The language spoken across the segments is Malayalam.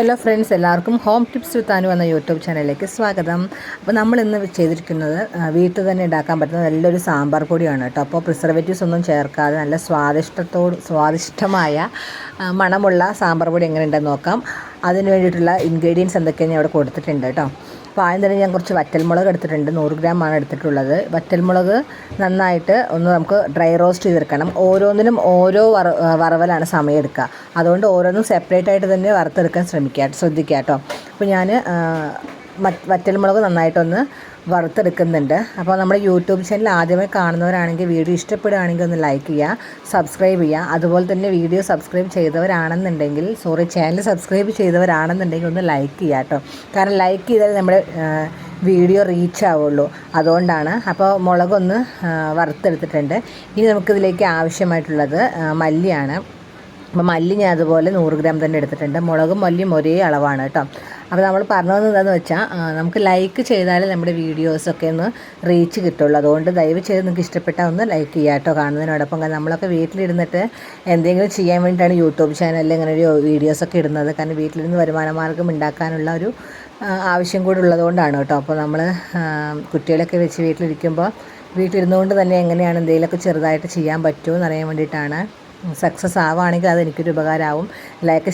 ഹലോ ഫ്രണ്ട്സ്, എല്ലാവർക്കും ഹോം ടിപ്സ് വിത്ത് അനു എന്ന യൂട്യൂബ് ചാനലിലേക്ക് സ്വാഗതം. അപ്പോൾ നമ്മളിന്ന് ചെയ്തിരിക്കുന്നത് വീട്ടിൽ തന്നെ ഉണ്ടാക്കാൻ പറ്റുന്ന നല്ലൊരു സാമ്പാർ പൊടിയാണ് കേട്ടോ. അപ്പോൾ പ്രിസർവേറ്റീവ്സ് ഒന്നും ചേർക്കാതെ നല്ല സ്വാദിഷ്ടമായ മണമുള്ള സാമ്പാർ പൊടി എങ്ങനെ ഉണ്ടെന്ന് നോക്കാം. അതിന് വേണ്ടിയിട്ടുള്ള ഇൻഗ്രീഡിയൻസ് എന്തൊക്കെയാണ് അവിടെ കൊടുത്തിട്ടുണ്ട് കേട്ടോ. അപ്പോൾ ആദ്യം തന്നെ ഞാൻ കുറച്ച് വറ്റൽമുളക് എടുത്തിട്ടുണ്ട്. 100 ഗ്രാമാണ് എടുത്തിട്ടുള്ളത്. വറ്റൽമുളക് നന്നായിട്ട് ഒന്ന് നമുക്ക് ഡ്രൈ റോസ്റ്റ് ചെയ്തെടുക്കണം. ഓരോന്നിനും ഓരോ വറവലാണ് സമയം എടുക്കുക. അതുകൊണ്ട് ഓരോന്നും സെപ്പറേറ്റ് ആയിട്ട് തന്നെ വറുത്തെടുക്കാൻ ശ്രദ്ധിക്കുക കേട്ടോ. അപ്പോൾ ഞാൻ വറ്റൽമുളക് നന്നായിട്ടൊന്ന് വറുത്തെടുക്കുന്നുണ്ട്. അപ്പോൾ നമ്മുടെ യൂട്യൂബ് ചാനൽ ആദ്യമായി കാണുന്നവരാണെങ്കിൽ വീഡിയോ ഇഷ്ടപ്പെടുകയാണെങ്കിൽ ഒന്ന് ലൈക്ക് ചെയ്യുക, സബ്സ്ക്രൈബ് ചെയ്യുക. അതുപോലെ തന്നെ വീഡിയോ സബ്സ്ക്രൈബ് ചെയ്തവരാണെന്നുണ്ടെങ്കിൽ ചാനൽ സബ്സ്ക്രൈബ് ചെയ്തവരാണെന്നുണ്ടെങ്കിൽ ഒന്ന് ലൈക്ക് ചെയ്യുക കേട്ടോ. കാരണം ലൈക്ക് ചെയ്താൽ നമ്മുടെ വീഡിയോ റീച്ച് ആവുള്ളൂ, അതുകൊണ്ടാണ്. അപ്പോൾ മുളകൊന്ന് വറുത്തെടുത്തിട്ടുണ്ട്. ഇനി നമുക്കിതിലേക്ക് ആവശ്യമായിട്ടുള്ളത് മല്ലിയാണ്. അപ്പോൾ മല്ലി ഞാൻ അതുപോലെ 100 ഗ്രാം തന്നെ എടുത്തിട്ടുണ്ട്. മുളകും മല്ലിയും ഒരേ അളവാണ് കേട്ടോ. അപ്പോൾ നമ്മൾ പറഞ്ഞത് എന്താണെന്ന് വെച്ചാൽ നമുക്ക് ലൈക്ക് ചെയ്താൽ നമ്മുടെ വീഡിയോസൊക്കെ ഒന്ന് റീച്ച് കിട്ടുള്ളൂ. അതുകൊണ്ട് ദയവ് ചെയ്ത് നിങ്ങൾക്ക് ഇഷ്ടപ്പെട്ടാൽ ഒന്ന് ലൈക്ക് ചെയ്യുക കേട്ടോ. കാണുന്നതിനോടൊപ്പം നമ്മളൊക്കെ വീട്ടിലിരുന്നിട്ട് എന്തെങ്കിലും ചെയ്യാൻ വേണ്ടിയിട്ടാണ് യൂട്യൂബ് ചാനലിൽ ഇങ്ങനെ ഒരു വീഡിയോസൊക്കെ ഇടുന്നത്. കാരണം വീട്ടിലിരുന്ന് വരുമാന മാർഗ്ഗം ഉണ്ടാക്കാനുള്ള ഒരു ആവശ്യം കൂടി ഉള്ളതുകൊണ്ടാണ് കേട്ടോ. അപ്പോൾ നമ്മൾ കുട്ടികളൊക്കെ വെച്ച് വീട്ടിലിരുന്നുകൊണ്ട് തന്നെ എങ്ങനെയാണ് എന്തെങ്കിലുമൊക്കെ ചെറുതായിട്ട് ചെയ്യാൻ പറ്റുമോ എന്നറിയാൻ വേണ്ടിയിട്ടാണ്. സക്സസ് ആവുകയാണെങ്കിൽ അതെനിക്കൊരു ഉപകാരമാവും. ലൈക്ക്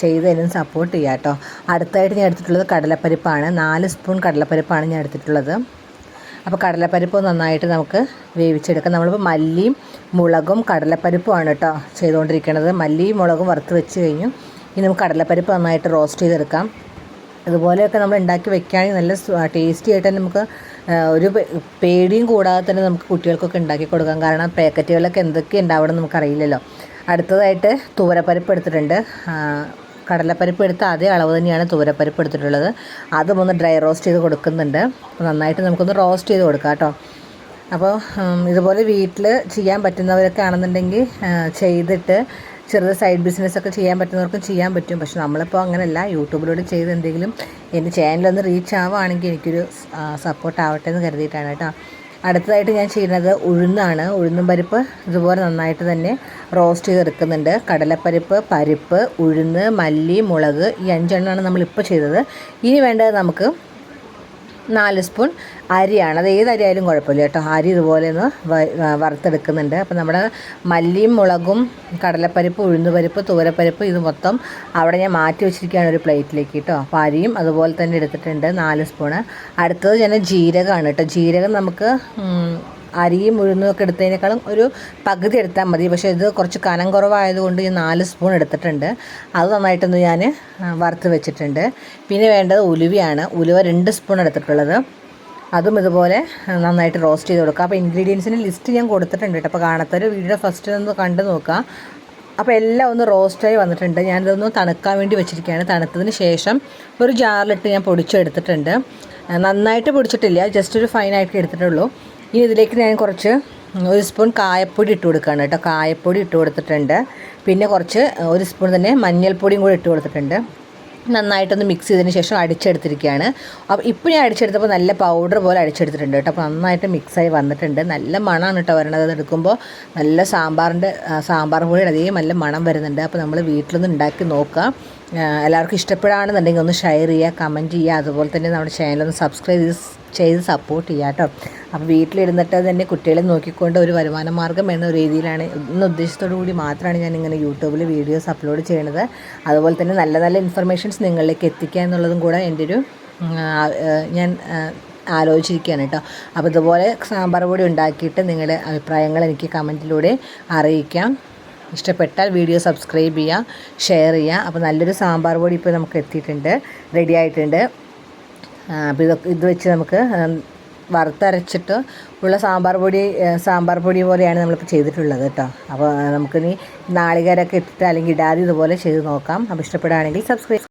ചെയ്ത് എന്നെ സപ്പോർട്ട് ചെയ്യുക കേട്ടോ. അടുത്തായിട്ട് ഞാൻ എടുത്തിട്ടുള്ളത് കടലപ്പരിപ്പാണ്. 4 സ്പൂൺ കടലപ്പരിപ്പാണ് ഞാൻ എടുത്തിട്ടുള്ളത്. അപ്പോൾ കടലപ്പരിപ്പ് നന്നായിട്ട് നമുക്ക് വേവിച്ചെടുക്കാം. നമ്മളിപ്പോൾ മല്ലിയും മുളകും കടലപ്പരിപ്പുമാണ് കേട്ടോ ചെയ്തുകൊണ്ടിരിക്കുന്നത്. മല്ലിയും മുളകും വറുത്ത് വെച്ച് കഴിഞ്ഞു. ഇനി നമുക്ക് കടലപ്പരിപ്പ് നന്നായിട്ട് റോസ്റ്റ് ചെയ്തെടുക്കാം. അതുപോലെയൊക്കെ നമ്മൾ ഉണ്ടാക്കി വെക്കുകയാണെങ്കിൽ നല്ല ടേസ്റ്റി ആയിട്ട് തന്നെ നമുക്ക് ഒരു പേടിയും കൂടാതെ തന്നെ നമുക്ക് കുട്ടികൾക്കൊക്കെ ഉണ്ടാക്കി കൊടുക്കാം. കാരണം പാക്കറ്റുകളിലൊക്കെ എന്തൊക്കെ ഉണ്ടാവണം നമുക്കറിയില്ലല്ലോ. അടുത്തതായിട്ട് തുവരപ്പരിപ്പ് എടുത്തിട്ടുണ്ട്. കടലപ്പരിപ്പ് എടുത്ത് അതേ അളവ് തന്നെയാണ് തുവരപ്പരിപ്പ് എടുത്തിട്ടുള്ളത്. അതും ഒന്ന് ഡ്രൈ റോസ്റ്റ് ചെയ്ത് കൊടുക്കുന്നുണ്ട്. നന്നായിട്ട് നമുക്കൊന്ന് റോസ്റ്റ് ചെയ്ത് കൊടുക്കാം കേട്ടോ. അപ്പോൾ ഇതുപോലെ വീട്ടിൽ ചെയ്യാൻ പറ്റുന്നവരൊക്കെ ആണെന്നുണ്ടെങ്കിൽ ചെയ്തിട്ട് ചെറുത് സൈഡ് ബിസിനസ്സൊക്കെ ചെയ്യാൻ പറ്റുന്നവർക്കും ചെയ്യാൻ പറ്റും. പക്ഷെ നമ്മളിപ്പോൾ അങ്ങനെയല്ല, യൂട്യൂബിലൂടെ ചെയ്ത് എന്തെങ്കിലും എൻ്റെ ചാനലൊന്ന് റീച്ച് ആവുകയാണെങ്കിൽ എനിക്കൊരു സപ്പോർട്ട് ആവട്ടെ എന്ന് കരുതിയിട്ടാണ് കേട്ടോ. അടുത്തതായിട്ട് ഞാൻ ചെയ്യുന്നത് ഉഴുന്നാണ്. ഉഴുന്നും പരിപ്പ് ഇതുപോലെ നന്നായിട്ട് തന്നെ റോസ്റ്റ് ചെയ്തെടുക്കുന്നുണ്ട്. കടലപ്പരിപ്പ്, ഉഴുന്ന്, മല്ലി, മുളക്, ഈ 5 എണ്ണമാണ് നമ്മളിപ്പോൾ ചെയ്തത്. ഇനി വേണ്ടത് നമുക്ക് 4 സ്പൂൺ അരിയാണ്. അത് ഏത് അരി ആയാലും കുഴപ്പമില്ല കേട്ടോ. അരി ഇതുപോലെ ഒന്ന് വറുത്തെടുക്കുന്നുണ്ട്. അപ്പോൾ നമ്മുടെ മല്ലിയും മുളകും കടലപ്പരിപ്പ്, ഉഴുന്നുപരിപ്പ്, തുവരപ്പരിപ്പ് ഇത് മൊത്തം അവിടെ ഞാൻ മാറ്റി വെച്ചിരിക്കുകയാണ് ഒരു പ്ലേറ്റിലേക്ക് കേട്ടോ. അപ്പോൾ അരിയും അതുപോലെ തന്നെ എടുത്തിട്ടുണ്ട് 4 സ്പൂണ്. അടുത്തത് ഞാൻ ജീരകമാണ് കേട്ടോ. ജീരകം നമുക്ക് അരിയും ഉഴുന്നൊക്കെ എടുത്തതിനേക്കാളും ഒരു പകുതി എടുത്താൽ മതി. പക്ഷേ ഇത് കുറച്ച് കനം കുറവായതുകൊണ്ട് ഞാൻ 4 സ്പൂൺ എടുത്തിട്ടുണ്ട്. അത് നന്നായിട്ടൊന്ന് ഞാൻ വറുത്ത് വെച്ചിട്ടുണ്ട്. പിന്നെ വേണ്ടത് ഉലുവയാണ്. ഉലുവ 2 സ്പൂൺ എടുത്തിട്ടുള്ളത്. അതും ഇതുപോലെ നന്നായിട്ട് റോസ്റ്റ് ചെയ്ത് കൊടുക്കുക. അപ്പോൾ ഇൻഗ്രീഡിയൻസിൻ്റെ ലിസ്റ്റ് ഞാൻ കൊടുത്തിട്ടുണ്ട് കേട്ടോ. അപ്പോൾ കാണാത്തൊരു വീഡിയോ ഫസ്റ്റ് ഒന്ന് കണ്ടു നോക്കുക. അപ്പോൾ എല്ലാം ഒന്ന് റോസ്റ്റായി വന്നിട്ടുണ്ട്. ഞാനിതൊന്ന് തണുക്കാൻ വേണ്ടി വെച്ചിരിക്കുകയാണ്. തണുത്തതിന് ശേഷം ഒരു ജാറിലിട്ട് ഞാൻ പൊടിച്ചെടുത്തിട്ടുണ്ട്. നന്നായിട്ട് പൊടിച്ചിട്ടില്ല, ജസ്റ്റ് ഒരു ഫൈനായിട്ട് എടുത്തിട്ടുള്ളൂ. ഇനി ഇതിലേക്ക് ഞാൻ കുറച്ച് 1 സ്പൂൺ കായപ്പൊടി ഇട്ട് കൊടുക്കുകയാണ് കേട്ടോ. കായപ്പൊടി ഇട്ട് കൊടുത്തിട്ടുണ്ട്. പിന്നെ കുറച്ച് 1 സ്പൂൺ തന്നെ മഞ്ഞൾപ്പൊടിയും കൂടി ഇട്ട് കൊടുത്തിട്ടുണ്ട്. നന്നായിട്ടൊന്ന് മിക്സ് ചെയ്തതിന് ശേഷം അടിച്ചെടുത്തിരിക്കുകയാണ്. അപ്പോൾ ഇപ്പോൾ ഞാൻ അടിച്ചെടുത്തപ്പോൾ നല്ല പൗഡർ പോലെ അടിച്ചെടുത്തിട്ടുണ്ട് കേട്ടോ. അപ്പോൾ നന്നായിട്ട് മിക്സായി വന്നിട്ടുണ്ട്. നല്ല മണമാണ് കേട്ടോ വരണത്. അത് എടുക്കുമ്പോൾ നല്ല സാമ്പാർ പൊടിയുടെ അതേ നല്ല മണം വരുന്നുണ്ട്. അപ്പോൾ നമ്മൾ വീട്ടിലൊന്ന് ഉണ്ടാക്കി നോക്കുക. എല്ലാവർക്കും ഇഷ്ടപ്പെടുകയാണെന്നുണ്ടെങ്കിൽ ഒന്ന് ഷെയർ ചെയ്യുക, കമൻറ്റ് ചെയ്യുക. അതുപോലെ തന്നെ നമ്മുടെ ചാനലൊന്ന് സബ്സ്ക്രൈബ് ചെയ്ത് സപ്പോർട്ട് ചെയ്യുക കേട്ടോ. അപ്പോൾ വീട്ടിലിരുന്നിട്ട് തന്നെ കുട്ടികളെ നോക്കിക്കൊണ്ട് ഒരു വരുമാന മാർഗ്ഗം എന്ന രീതിയിലാണ്, എന്ന ഉദ്ദേശത്തോടു കൂടി മാത്രമാണ് ഞാൻ ഇങ്ങനെ യൂട്യൂബിൽ വീഡിയോസ് അപ്ലോഡ് ചെയ്യുന്നത്. അതുപോലെ തന്നെ നല്ല നല്ല ഇൻഫർമേഷൻസ് നിങ്ങളിലേക്ക് എത്തിക്കുക എന്നുള്ളതും കൂടെ എൻ്റെ ഒരു ഞാൻ ആലോചിച്ചിരിക്കുകയാണ് കേട്ടോ. അപ്പോൾ ഇതുപോലെ സാമ്പാർ പൊടി ഉണ്ടാക്കിയിട്ട് നിങ്ങളുടെ അഭിപ്രായങ്ങൾ എനിക്ക് കമൻറ്റിലൂടെ അറിയിക്കാം. ഇഷ്ടപ്പെട്ടാൽ വീഡിയോ സബ്സ്ക്രൈബ് ചെയ്യുക, ഷെയർ ചെയ്യുക. അപ്പോൾ നല്ലൊരു സാമ്പാർ പൊടി ഇപ്പോൾ നമുക്ക് എത്തിയിട്ടുണ്ട്, റെഡി ആയിട്ടുണ്ട്. അപ്പോൾ ഇത് വെച്ച് നമുക്ക് വറുത്തരച്ചിട്ട് ഉള്ള സാമ്പാർ പൊടി പോലെയാണ് നമ്മളിപ്പോൾ ചെയ്തിട്ടുള്ളത് കേട്ടോ. അപ്പോൾ നമുക്കിനി നാളികേരമൊക്കെ ഇട്ടിട്ട് അല്ലെങ്കിൽ ഇടാതെ ഇതുപോലെ ചെയ്ത് നോക്കാം. അപ്പോൾ ഇഷ്ടപ്പെടുകയാണെങ്കിൽ സബ്സ്ക്രൈബ്